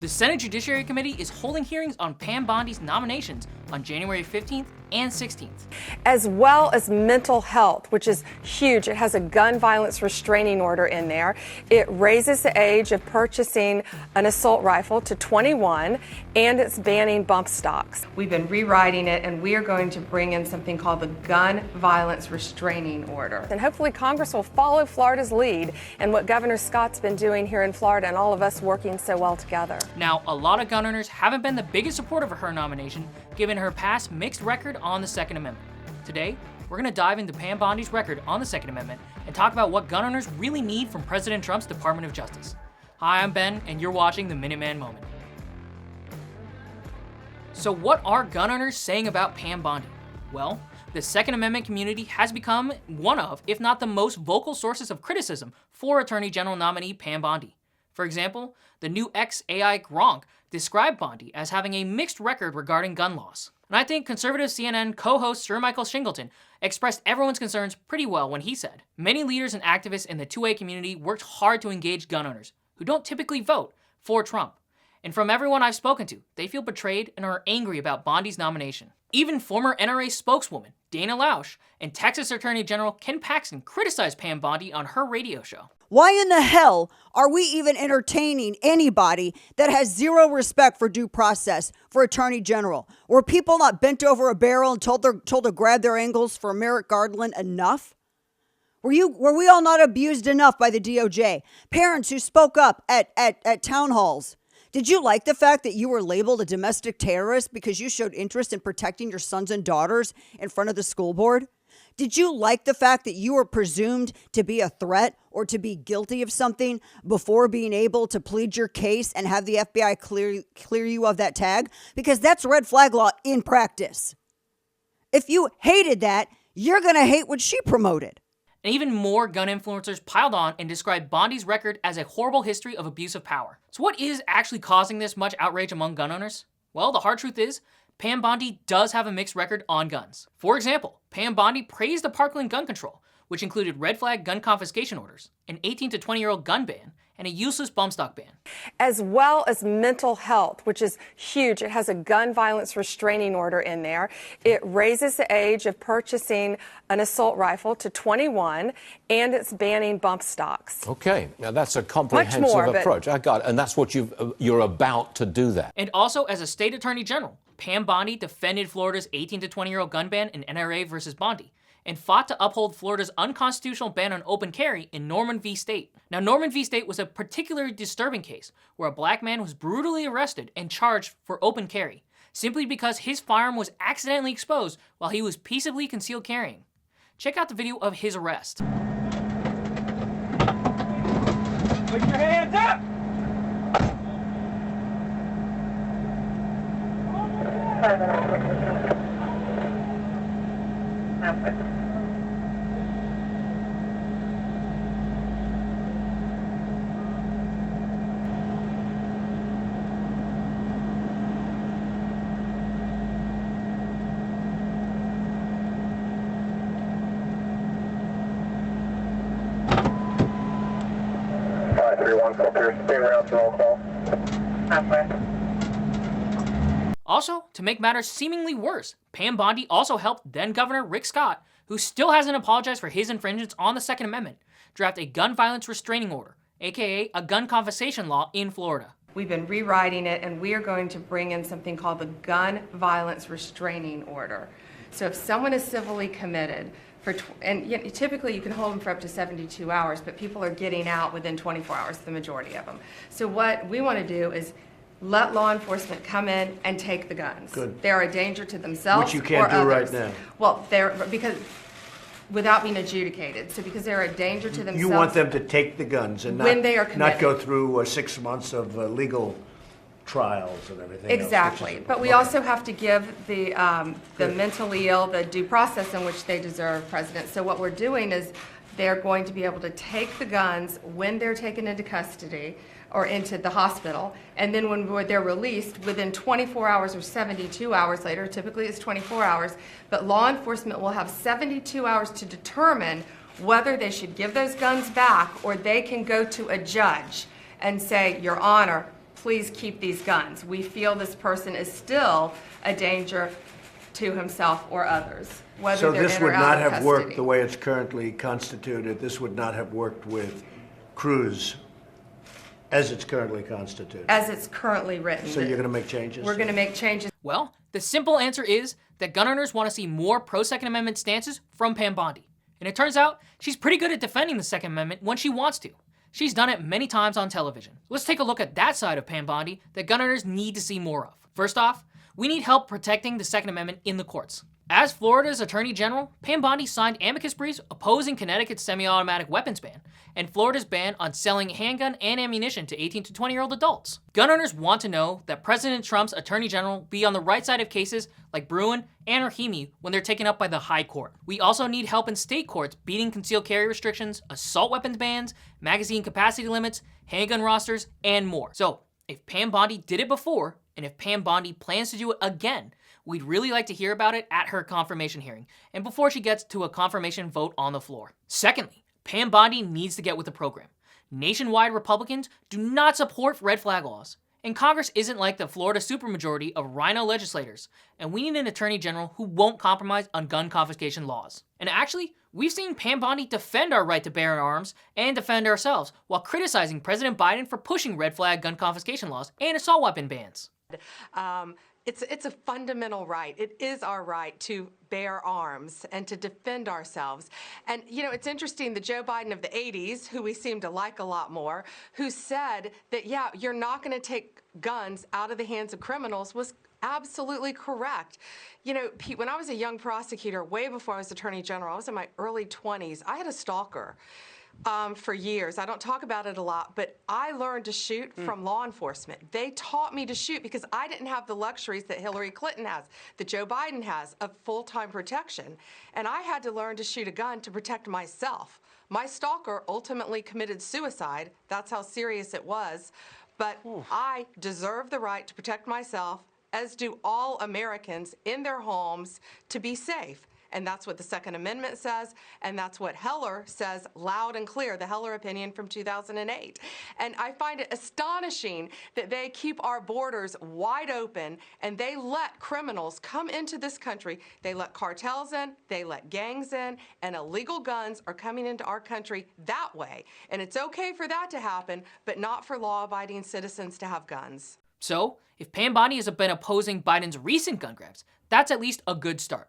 The Senate Judiciary Committee is holding hearings on Pam Bondi's nominations on January 15th and 16th. As well as mental health, which is huge. It has a gun violence restraining order in there. It raises the age of purchasing an assault rifle to 21, and it's banning bump stocks. We've been rewriting it, and we are going to bring in something called the gun violence restraining order. And hopefully Congress will follow Florida's lead and what Governor Scott's been doing here in Florida, and all of us working so well together. Now, a lot of gun owners haven't been the biggest supporter of her nomination, given her past mixed record on the Second Amendment. Today, we're going to dive into Pam Bondi's record on the Second Amendment and talk about what gun owners really need from President Trump's Department of Justice. Hi, I'm Ben, and you're watching the Minuteman Moment. So what are gun owners saying about Pam Bondi? Well, the Second Amendment community has become one of, if not the most vocal sources of criticism for Attorney General nominee Pam Bondi. For example, the new ex-AI Gronk described Bondi as having a mixed record regarding gun laws. And I think conservative CNN co-host Sir Michael Shingleton expressed everyone's concerns pretty well when he said, "Many leaders and activists in the 2A community worked hard to engage gun owners, who don't typically vote for Trump. And from everyone I've spoken to, they feel betrayed and are angry about Bondi's nomination." Even former NRA spokeswoman Dana Lausch and Texas Attorney General Ken Paxton criticized Pam Bondi on her radio show. Why in the hell are we even entertaining anybody that has zero respect for due process for Attorney General? Were people not bent over a barrel and told to grab their ankles for Merrick Garland enough? Were we all not abused enough by the DOJ? Parents who spoke up at town halls. Did you like the fact that you were labeled a domestic terrorist because you showed interest in protecting your sons and daughters in front of the school board? Did you like the fact that you were presumed to be a threat or to be guilty of something before being able to plead your case and have the FBI clear you of that tag? Because that's red flag law in practice. If you hated that, you're going to hate what she promoted. And even more gun influencers piled on and described Bondi's record as a horrible history of abuse of power. So what is actually causing this much outrage among gun owners? Well, the hard truth is, Pam Bondi does have a mixed record on guns. For example, Pam Bondi praised the Parkland gun control, which included red flag gun confiscation orders, an 18 to 20-year-old gun ban, and a useless bump stock ban. As well as mental health, which is huge. It has a gun violence restraining order in there. It raises the age of purchasing an assault rifle to 21, and it's banning bump stocks. Okay, now that's a comprehensive approach. I got it, and that's what you're about to do that. And also, as a state attorney general, Pam Bondi defended Florida's 18 to 20-year-old gun ban in NRA versus Bondi, and fought to uphold Florida's unconstitutional ban on open carry in Norman v. State. Now, Norman v. State was a particularly disturbing case where a black man was brutally arrested and charged for open carry, simply because his firearm was accidentally exposed while he was peaceably concealed carrying. Check out the video of his arrest. Put your hands up! Also, to make matters seemingly worse, Pam Bondi also helped then-Governor Rick Scott, who still hasn't apologized for his infringements on the Second Amendment, draft a gun violence restraining order, aka a gun confiscation law in Florida. We've been rewriting it, and we are going to bring in something called the gun violence restraining order. So if someone is civilly committed, typically you can hold them for up to 72 hours, but people are getting out within 24 hours, the majority of them. So what we want to do is let law enforcement come in and take the guns. Good. They're a danger to themselves Which you can't or do others. right now. Well, because without being adjudicated. So because they're a danger to themselves. You want them to take the guns and when they are committed. not go through 6 months of legal trials and everything Exactly. else, But we also have to give the mentally ill the due process in which they deserve, President. So what we're doing is they're going to be able to take the guns when they're taken into custody or into the hospital, and then when they're released within 24 hours or 72 hours later, typically it's 24 hours, but law enforcement will have 72 hours to determine whether they should give those guns back or they can go to a judge and say, Your Honor, please keep these guns. We feel this person is still a danger to himself or others, whether so they're this in or would out not of have custody. worked the way it's currently constituted. This would not have worked with Cruz as it's currently constituted. As it's currently written. So you're going to make changes? We're going to make changes. Well, the simple answer is that gun owners want to see more pro-Second Amendment stances from Pam Bondi. And it turns out she's pretty good at defending the Second Amendment when she wants to. She's done it many times on television. Let's take a look at that side of Pam Bondi that gun owners need to see more of. First off, we need help protecting the Second Amendment in the courts. As Florida's Attorney General, Pam Bondi signed amicus briefs opposing Connecticut's semi-automatic weapons ban and Florida's ban on selling handgun and ammunition to 18 to 20-year-old adults. Gun owners want to know that President Trump's Attorney General be on the right side of cases like Bruin and Rahimi when they're taken up by the High Court. We also need help in state courts beating concealed carry restrictions, assault weapons bans, magazine capacity limits, handgun rosters, and more. So, if Pam Bondi did it before, and if Pam Bondi plans to do it again, we'd really like to hear about it at her confirmation hearing, and before she gets to a confirmation vote on the floor. Secondly, Pam Bondi needs to get with the program. Nationwide Republicans do not support red flag laws, and Congress isn't like the Florida supermajority of rhino legislators, and we need an attorney general who won't compromise on gun confiscation laws. And actually, we've seen Pam Bondi defend our right to bear arms and defend ourselves while criticizing President Biden for pushing red flag gun confiscation laws and assault weapon bans. It's a fundamental right. It is our right to bear arms and to defend ourselves. And, you know, it's interesting, the Joe Biden of the 80s, who we seem to like a lot more, who said that, yeah, you're not going to take guns out of the hands of criminals, was absolutely correct. You know, Pete, when I was a young prosecutor, way before I was Attorney General, I was in my early 20s, I had a stalker. For years. I don't talk about it a lot, but I learned to shoot from law enforcement. They taught me to shoot because I didn't have the luxuries that Hillary Clinton has, that Joe Biden has, of full-time protection. And I had to learn to shoot a gun to protect myself. My stalker ultimately committed suicide. That's how serious it was. But I deserve the right to protect myself, as do all Americans in their homes, to be safe. And that's what the Second Amendment says, and that's what Heller says loud and clear, the Heller opinion from 2008. And I find it astonishing that they keep our borders wide open and they let criminals come into this country. They let cartels in, they let gangs in, and illegal guns are coming into our country that way. And it's okay for that to happen, but not for law-abiding citizens to have guns. So, if Pam Bondi has been opposing Biden's recent gun grabs, that's at least a good start.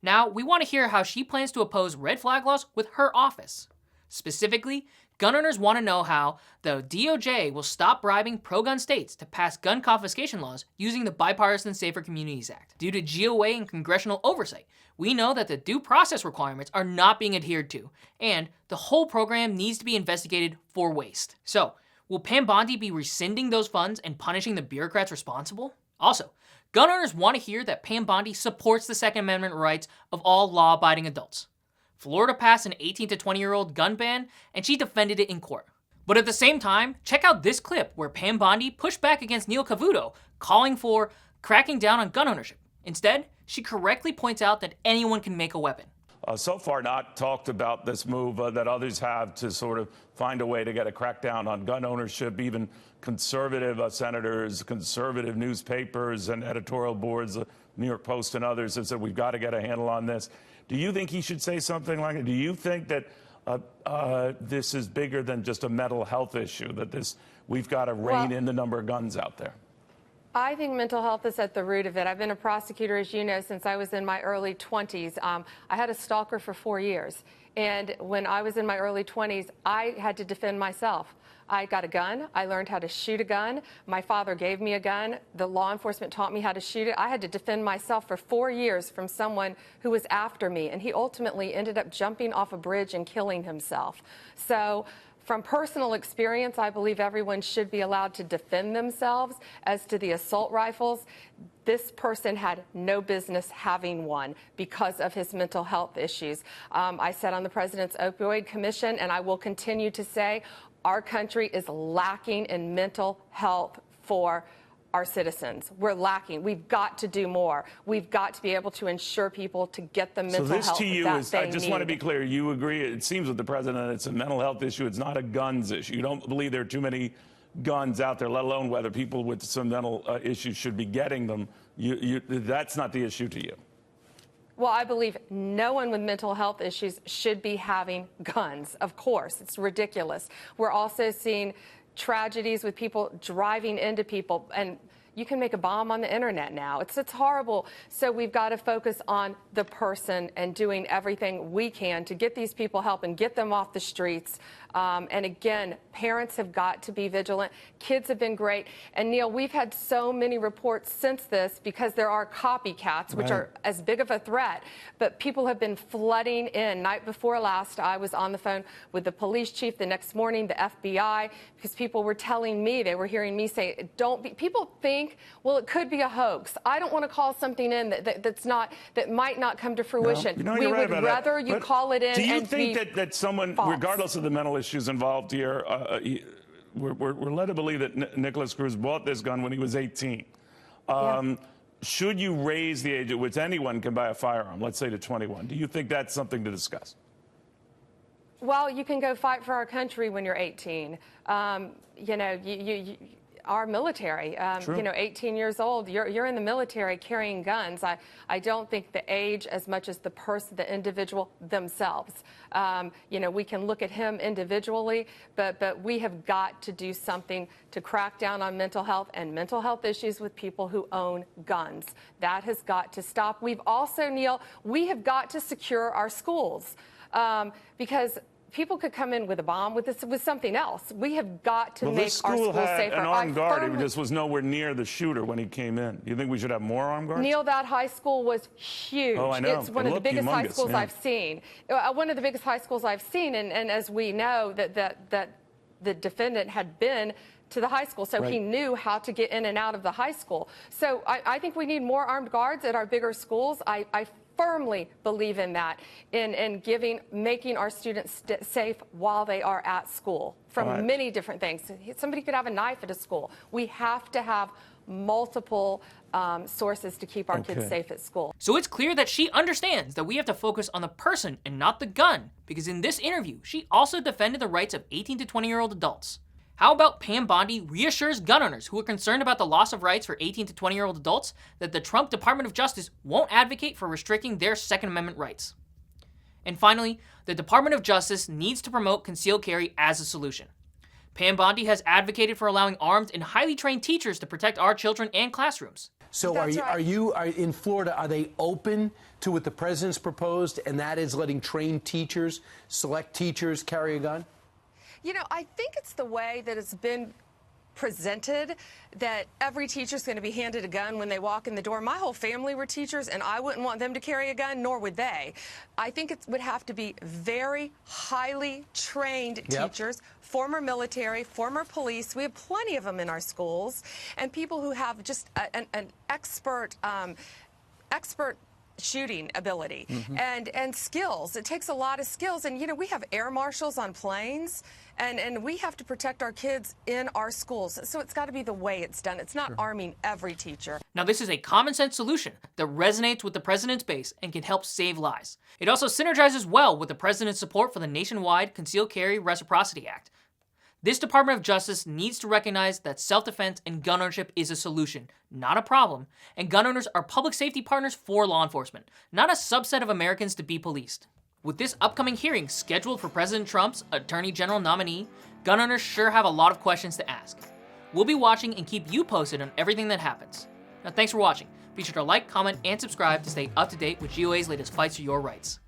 Now, we want to hear how she plans to oppose red flag laws with her office. Specifically, gun owners want to know how the DOJ will stop bribing pro-gun states to pass gun confiscation laws using the Bipartisan Safer Communities Act. Due to GOA and congressional oversight, we know that the due process requirements are not being adhered to, and the whole program needs to be investigated for waste. So, will Pam Bondi be rescinding those funds and punishing the bureaucrats responsible? Also, gun owners want to hear that Pam Bondi supports the Second Amendment rights of all law-abiding adults. Florida passed an 18 to 20-year-old gun ban, and she defended it in court. But at the same time, check out this clip where Pam Bondi pushed back against Neil Cavuto, calling for cracking down on gun ownership. Instead, she correctly points out that anyone can make a weapon. So far not talked about this move that others have to sort of find a way to get a crackdown on gun ownership. Even conservative senators, conservative newspapers and editorial boards, New York Post and others have said we've got to get a handle on this. Do you think he should say something like it? Do you think that this is bigger than just a mental health issue, that we've got to rein in the number of guns out there? I think mental health is at the root of it. I've been a prosecutor, as you know, since I was in my early 20s. I had a stalker for 4 years. And when I was in my early 20s, I had to defend myself. I got a gun. I learned how to shoot a gun. My father gave me a gun. The law enforcement taught me how to shoot it. I had to defend myself for 4 years from someone who was after me. And he ultimately ended up jumping off a bridge and killing himself. So, from personal experience, I believe everyone should be allowed to defend themselves. As to the assault rifles, this person had no business having one because of his mental health issues. I sat on the President's Opioid Commission, and I will continue to say our country is lacking in mental health for our citizens. We're lacking. We've got to do more. We've got to be able to ensure people to get the mental health that they need. So this to you is, I just want to be clear, you agree, it seems with the President, it's a mental health issue, it's not a guns issue. You don't believe there are too many guns out there, let alone whether people with some mental issues should be getting them. That's not the issue to you. Well, I believe no one with mental health issues should be having guns. Of course, it's ridiculous. We're also seeing tragedies with people driving into people, and you can make a bomb on the internet now. It's horrible. So we've got to focus on the person and doing everything we can to get these people help and get them off the streets. And again, parents have got to be vigilant. Kids have been great. And Neil, we've had so many reports since this because there are copycats, which are as big of a threat. But people have been flooding in. Night before last, I was on the phone with the police chief. The next morning, the FBI, because people were telling me, they were hearing me say, don't be, people think, well, it could be a hoax. I don't want to call something in that might not come to fruition. No, we right would rather you call it in. Do you and think that someone, false. regardless of the mental issues involved here, we're led to believe that Nicholas Cruz bought this gun when he was 18. Should you raise the age at which anyone can buy a firearm, let's say to 21? Do you think that's something to discuss? Well, you can go fight for our country when you're 18. You know, our military, 18 years old, you're in the military carrying guns. I don't think the age as much as the person, the individual themselves. We can look at him individually, but we have got to do something to crack down on mental health and mental health issues with people who own guns. That has got to stop. We've also, Neil, we have got to secure our schools because people could come in with a bomb, with something else. We have got to make our schools safer. An armed guard who just was nowhere near the shooter when he came in. Do you think we should have more armed guards? Neil, that high school was huge. Oh, I know. It's one of the biggest high schools I've seen. One of the biggest high schools I've seen, and as we know, that the defendant had been to the high school, so he knew how to get in and out of the high school. So I think we need more armed guards at our bigger schools. I firmly believe in that, in making our students safe while they are at school from many different things. Somebody could have a knife at a school. We have to have multiple sources to keep our kids safe at school. So it's clear that she understands that we have to focus on the person and not the gun, because in this interview, she also defended the rights of 18 to 20-year-old adults. How about Pam Bondi reassures gun owners who are concerned about the loss of rights for 18 to 20-year-old adults that the Trump Department of Justice won't advocate for restricting their Second Amendment rights? And finally, the Department of Justice needs to promote concealed carry as a solution. Pam Bondi has advocated for allowing armed and highly trained teachers to protect our children and classrooms. So are you in Florida, are they open to what the president's proposed, and that is letting trained teachers, select teachers, carry a gun? You know, I think it's the way that it's been presented that every teacher's going to be handed a gun when they walk in the door. My whole family were teachers, and I wouldn't want them to carry a gun, nor would they. I think it would have to be very highly trained teachers, former military, former police. We have plenty of them in our schools, and people who have just an expert shooting ability and skills. It takes a lot of skills, and we have air marshals on planes, and we have to protect our kids in our schools. So it's got to be the way it's done. It's not arming every teacher. Now, this is a common sense solution that resonates with the president's base and can help save lives. It also synergizes well with the president's support for the nationwide Concealed Carry Reciprocity Act. This Department of Justice needs to recognize that self-defense and gun ownership is a solution, not a problem, and gun owners are public safety partners for law enforcement, not a subset of Americans to be policed. With this upcoming hearing scheduled for President Trump's Attorney General nominee, gun owners sure have a lot of questions to ask. We'll be watching and keep you posted on everything that happens. Now, thanks for watching. Be sure to like, comment, and subscribe to stay up to date with GOA's latest fights for your rights.